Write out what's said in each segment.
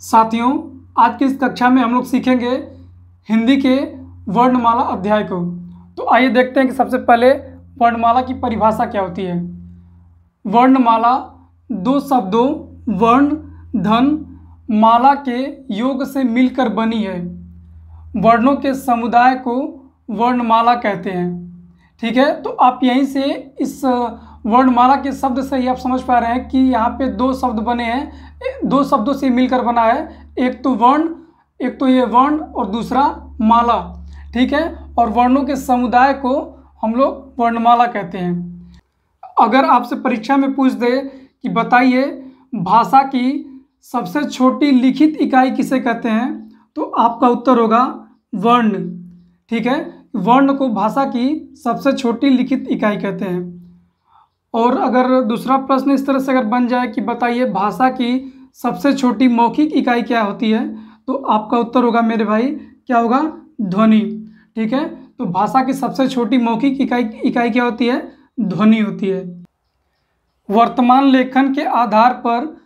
साथियों, आज की इस कक्षा में हम लोग सीखेंगे हिंदी के वर्णमाला अध्याय को। तो आइए देखते हैं कि सबसे पहले वर्णमाला की परिभाषा क्या होती है। वर्णमाला दो शब्दों वर्ण धन माला के योग से मिलकर बनी है। वर्णों के समुदाय को वर्णमाला कहते हैं। ठीक है, तो आप यहीं से इस वर्णमाला के शब्द से ही आप समझ पा रहे हैं कि यहाँ पे दो शब्द बने हैं, दो शब्दों से मिलकर बना है। एक तो वर्ण, एक तो ये वर्ण और दूसरा माला। ठीक है, और वर्णों के समुदाय को हम लोग वर्णमाला कहते हैं। अगर आपसे परीक्षा में पूछ दे कि बताइए भाषा की सबसे छोटी लिखित इकाई किसे कहते हैं, तो आपका उत्तर होगा वर्ण। ठीक है, वर्ण को भाषा की सबसे छोटी लिखित इकाई कहते हैं। और अगर दूसरा प्रश्न इस तरह से अगर बन जाए कि बताइए भाषा की सबसे छोटी मौखिक इकाई क्या होती है, तो आपका उत्तर होगा मेरे भाई क्या होगा, ध्वनि। ठीक है, तो भाषा की सबसे छोटी मौखिक इकाई क्या होती है, ध्वनि होती है। वर्तमान लेखन के आधार पर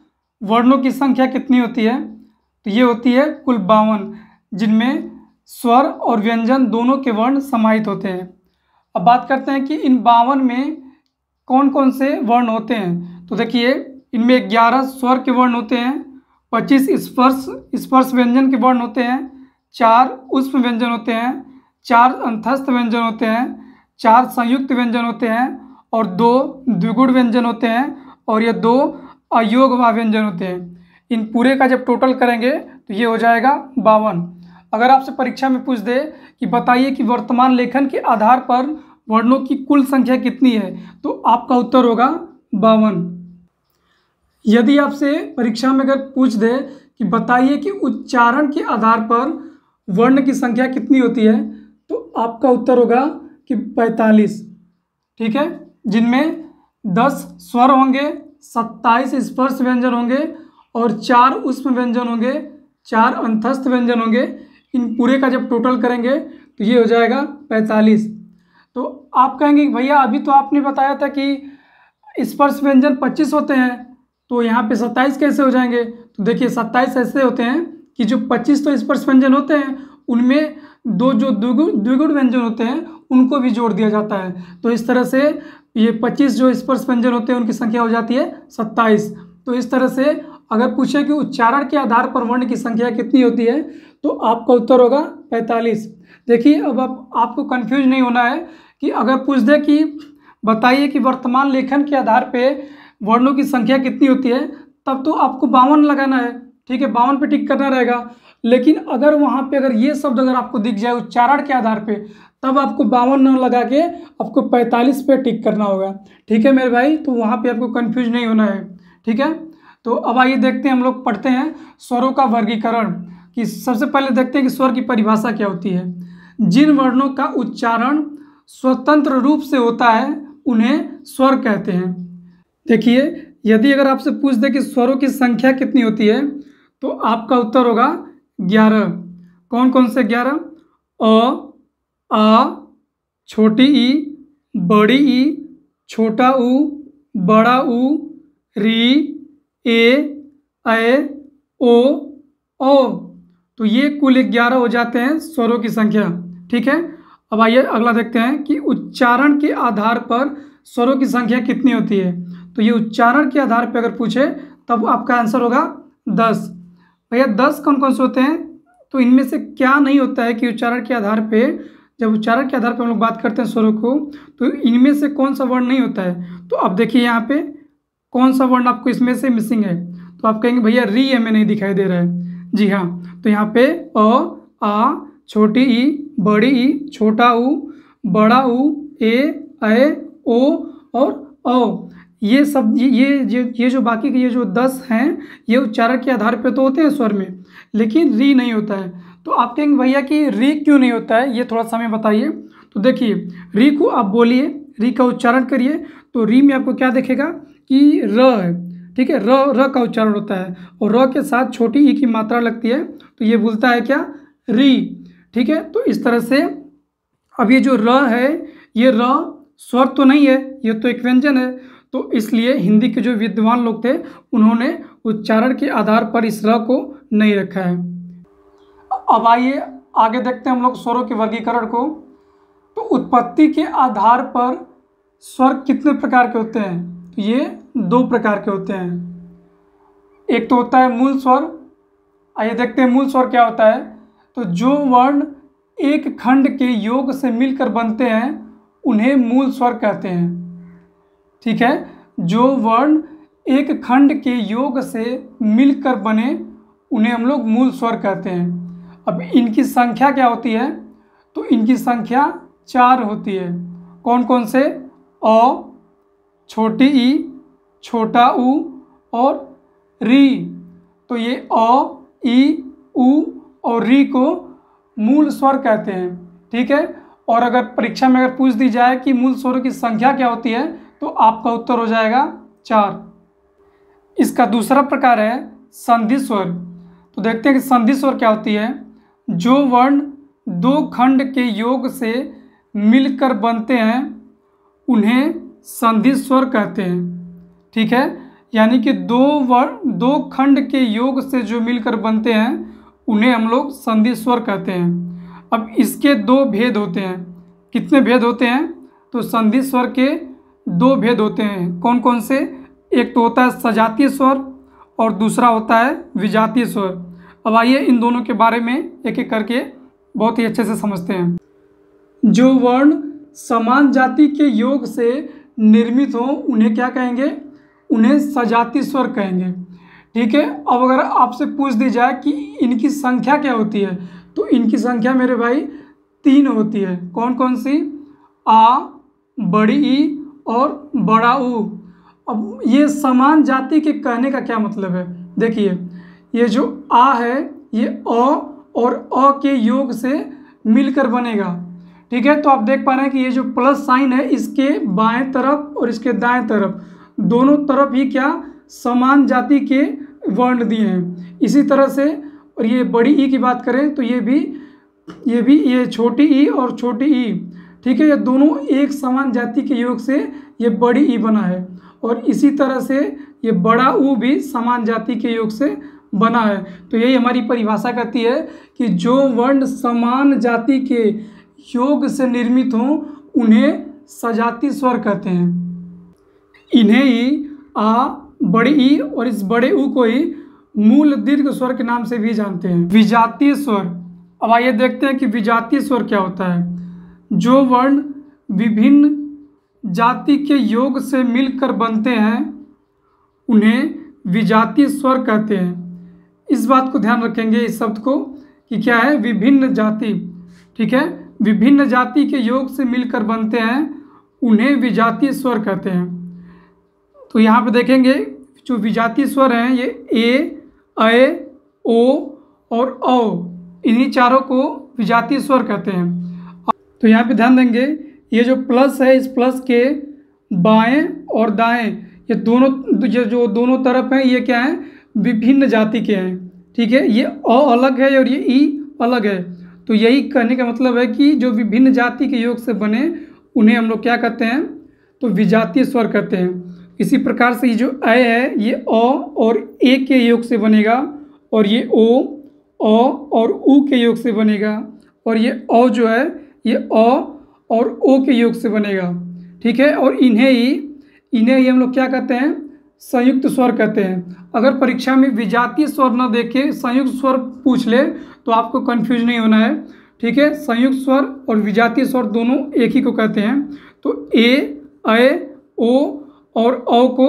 वर्णों की संख्या कितनी होती है, तो ये होती है कुल 52, जिनमें स्वर और व्यंजन दोनों के वर्ण समाहित होते हैं। अब बात करते हैं कि इन 52 में कौन कौन से वर्ण होते हैं। तो देखिए, इनमें 11 स्वर के वर्ण होते हैं, 25 स्पर्श व्यंजन के वर्ण होते हैं, 4 ऊष्म व्यंजन होते हैं, 4 अंतस्थ व्यंजन होते हैं, 4 संयुक्त व्यंजन होते हैं और 2 द्विगुण व्यंजन होते हैं और ये 2 अयोगवा व्यंजन होते हैं। इन पूरे का जब टोटल करेंगे तो ये हो जाएगा 52। अगर आपसे परीक्षा में पूछ दे कि बताइए कि वर्तमान लेखन के आधार पर वर्णों की कुल संख्या कितनी है, तो आपका उत्तर होगा 52। यदि आपसे परीक्षा में अगर पूछ दे कि बताइए कि उच्चारण के आधार पर वर्ण की संख्या कितनी होती है, तो आपका उत्तर होगा कि 45। ठीक है, जिनमें 10 स्वर होंगे, 27 स्पर्श व्यंजन होंगे और 4 ऊष्म व्यंजन होंगे, 4 अंतस्थ व्यंजन होंगे। इन पूरे का जब टोटल करेंगे तो ये हो जाएगा 45। तो आप कहेंगे भैया अभी तो आपने बताया था कि स्पर्श व्यंजन 25 होते हैं, तो यहाँ पे 27 कैसे हो जाएंगे। तो देखिए 27 ऐसे होते हैं कि जो 25 तो स्पर्श व्यंजन होते हैं, उनमें 2 जो द्विगुण व्यंजन होते हैं उनको भी जोड़ दिया जाता है। तो इस तरह से ये 25 जो स्पर्श व्यंजन होते हैं उनकी संख्या हो जाती है 27। तो इस तरह से अगर पूछे कि उच्चारण के आधार पर वर्ण की संख्या कितनी होती है, तो आपका उत्तर होगा 45। देखिए, अब आपको कन्फ्यूज नहीं होना है कि अगर पूछ दे कि बताइए कि वर्तमान लेखन के आधार पे वर्णों की संख्या कितनी होती है, तब तो आपको 52 लगाना है। ठीक है, 52 पे टिक करना रहेगा। लेकिन अगर वहाँ पे अगर ये शब्द अगर आपको दिख जाए उच्चारण के आधार पे, तब आपको 52 न लगा के आपको 45 पे टिक करना होगा। ठीक है मेरे भाई, तो वहाँ पे आपको कन्फ्यूज नहीं होना है। ठीक है, तो अब आइए देखते हैं, हम लोग पढ़ते हैं स्वरों का वर्गीकरण। कि सबसे पहले देखते हैं कि स्वर की परिभाषा क्या होती है। जिन वर्णों का उच्चारण स्वतंत्र रूप से होता है उन्हें स्वर कहते हैं। देखिए, यदि अगर आपसे पूछ दे कि स्वरों की संख्या कितनी होती है, तो आपका उत्तर होगा 11। कौन कौन से 11? अ, आ, छोटी ई, बड़ी ई, छोटा ऊ, बड़ा ऊ, री, ए, ओ, औ। तो ये कुल 11 हो जाते हैं स्वरों की संख्या। ठीक है, अब आइए अगला देखते हैं कि उच्चारण के आधार पर स्वरों की संख्या कितनी होती है। तो ये उच्चारण के आधार पर अगर पूछे तब आपका आंसर होगा 10। भैया 10 कौन कौन से होते हैं, तो इनमें से क्या नहीं होता है कि उच्चारण के आधार पे, जब उच्चारण के आधार पर हम लोग बात करते हैं स्वरों को, तो इनमें से कौन सा वर्ण नहीं होता है। तो अब देखिए यहाँ पे कौन सा वर्ण आपको इसमें से मिसिंग है, तो आप कहेंगे भैया री हमें नहीं दिखाई दे रहा है। जी हाँ, तो यहाँ पे अ, आ, छोटी ई, बड़ी ई, छोटा ऊ, बड़ा ऊ, ए, ओ और औ। ये सब ये जो बाकी के ये जो 10 हैं, ये उच्चारण के आधार पे तो होते हैं स्वर में, लेकिन री नहीं होता है। तो आप कहेंगे भैया कि री क्यों नहीं होता है, ये थोड़ा सा हमें बताइए। तो देखिए, री को आप बोलिए, री का उच्चारण करिए, तो री में आपको क्या दिखेगा कि र है। ठीक है, र का उच्चारण होता है और र के साथ छोटी ई की मात्रा लगती है, तो ये बोलता है क्या, री। ठीक है, तो इस तरह से अब ये जो र है, ये र स्वर तो नहीं है, ये तो एक व्यंजन है। तो इसलिए हिंदी के जो विद्वान लोग थे, उन्होंने उच्चारण के आधार पर इस र को नहीं रखा है। अब आइए आगे देखते हैं हम लोग स्वरों के वर्गीकरण को। तो उत्पत्ति के आधार पर स्वर कितने प्रकार के होते हैं? तो ये 2 प्रकार के होते हैं। एक तो होता है मूल स्वर। आइए देखते हैं मूल स्वर क्या होता है। तो जो वर्ण एक खंड के योग से मिलकर बनते हैं उन्हें मूल स्वर कहते हैं। ठीक है, जो वर्ण एक खंड के योग से मिलकर बने उन्हें हम लोग मूल स्वर कहते हैं। अब इनकी संख्या क्या होती है? तो इनकी संख्या 4 होती है। कौन कौन से? अ, छोटी ई, छोटा ऊ और री। तो ये अ, ई, उ और री को मूल स्वर कहते हैं। ठीक है, और अगर परीक्षा में अगर पूछ दी जाए कि मूल स्वरों की संख्या क्या होती है तो आपका उत्तर हो जाएगा 4। इसका दूसरा प्रकार है संधि स्वर। तो देखते हैं कि संधि स्वर क्या होती है। जो वर्ण 2 खंड के योग से मिलकर बनते हैं उन्हें संधि स्वर कहते हैं। ठीक है, यानी कि 2 खंड के योग से जो मिलकर बनते हैं उन्हें हम लोग संधि स्वर कहते हैं। अब इसके 2 भेद होते हैं। कितने भेद होते हैं? तो संधि स्वर के 2 भेद होते हैं। कौन कौन से? एक तो होता है सजातीय स्वर और दूसरा होता है विजातीय स्वर। अब आइए इन दोनों के बारे में एक एक करके बहुत ही अच्छे से समझते हैं। जो वर्ण समान जाति के योग से निर्मित हो उन्हें क्या कहेंगे? उन्हें सजातीय स्वर कहेंगे। ठीक है, अब अगर आपसे पूछ दी जाए कि इनकी संख्या क्या होती है तो इनकी संख्या मेरे भाई 3 होती है। कौन कौन सी? आ, बड़ी ई और बड़ा ऊ। अब ये समान जाति के कहने का क्या मतलब है? देखिए, ये जो आ है ये अ और अ के योग से मिलकर बनेगा। ठीक है, तो आप देख पा रहे हैं कि ये जो प्लस साइन है इसके बाएं तरफ और इसके दाएं तरफ दोनों तरफ ही क्या समान जाति के वर्ण दिए हैं। इसी तरह से और ये बड़ी ई की बात करें तो ये भी ये छोटी ई और छोटी ई। ठीक है, ये दोनों एक समान जाति के योग से ये बड़ी ई बना है और इसी तरह से ये बड़ा ऊ भी समान जाति के योग से बना है। तो यही हमारी परिभाषा कहती है कि जो वर्ण समान जाति के योग से निर्मित हों उन्हें सजातीय स्वर कहते हैं। इन्हें ही आ, बड़ी ई और इस बड़े ऊ को ही मूल दीर्घ स्वर के नाम से भी जानते हैं। विजातीय स्वर। अब आइए देखते हैं कि विजातीय स्वर क्या होता है। जो वर्ण विभिन्न जाति के योग से मिलकर बनते हैं उन्हें विजातीय स्वर कहते हैं। इस बात को ध्यान रखेंगे इस शब्द को कि क्या है? विभिन्न जाति। ठीक है, विभिन्न जाति के योग से मिलकर बनते हैं उन्हें विजातीय स्वर कहते हैं। तो यहाँ पे देखेंगे जो विजातीय स्वर हैं ये ए, ओ और औ, इन्हीं चारों को विजातीय स्वर कहते हैं। तो यहाँ पे ध्यान देंगे ये जो प्लस है इस प्लस के बाएं और दाएं ये जो दोनों तरफ हैं ये क्या है? विभिन्न जाति के हैं। ठीक है, ये अ अलग है और ये ई अलग है। तो यही कहने का मतलब है कि जो विभिन्न जाति के योग से बने उन्हें हम लोग क्या कहते हैं? तो विजातीय स्वर कहते हैं। इसी प्रकार से ये जो अ है ये अ और ए के योग से बनेगा और ये ओ अ और उ के योग से बनेगा और ये औ जो है ये अ और ओ के योग से बनेगा। ठीक है, और इन्हें ही हम लोग क्या कहते हैं? संयुक्त स्वर कहते हैं। अगर परीक्षा में विजातीय स्वर न देके संयुक्त स्वर पूछ ले तो आपको कंफ्यूज नहीं होना है। ठीक है, संयुक्त स्वर और विजातीय स्वर दोनों एक ही को कहते हैं। तो ए, ओ और औ को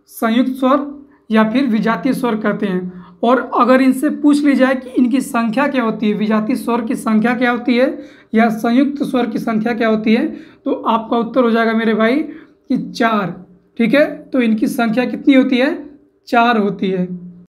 संयुक्त स्वर या फिर विजातीय स्वर कहते हैं। और अगर इनसे पूछ ली जाए कि इनकी संख्या क्या होती है, विजातीय स्वर की संख्या क्या होती है या संयुक्त स्वर की संख्या क्या होती है, तो आपका उत्तर हो जाएगा मेरे भाई कि 4। ठीक है, तो इनकी संख्या कितनी होती है? 4 होती है।